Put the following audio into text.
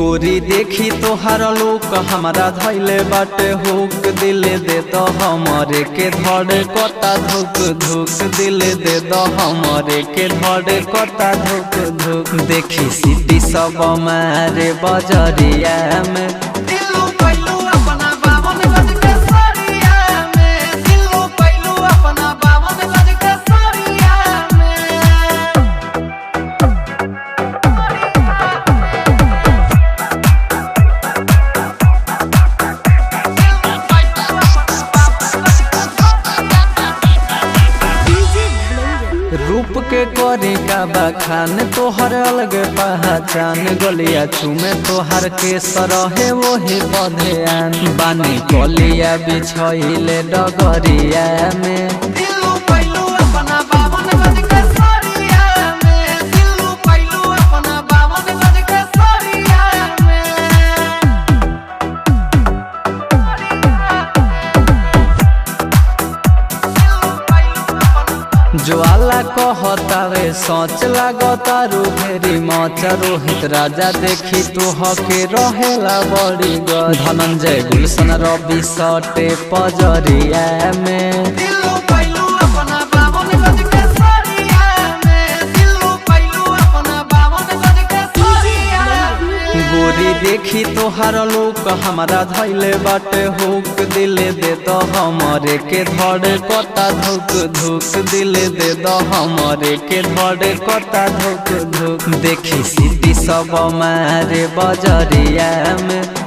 गोरी देखी तोहार लोक हमारा धैले बाटे हुक दिल दे तो हमरे के धड़ कता धुक धुक दिल दे दो हमरे के धड़ कता धुक धुक देखी सिटी सब मारे बजरिया में रूप के करे का बखान तोहर अलग पहचान गलिया चुमे तोहर के सरहे वही बधेन बानी गलिया बिछइले डगरिया में ज्वाला कहतावे सोच लागतारू फेरी मच रोहित राजा देखी तू हके रहेला बड़ी ग धनंजय गुलशन रवि सटे पजरिया में गोरी देखी तोहार लोक हमारा धैले बाटे हुक दिल दे तो हमरे के धड़ कता धुक धुक दिल दे दो हमरे के धड़ कता धुक धुक देखी सिटी सब मारे बजरिया में।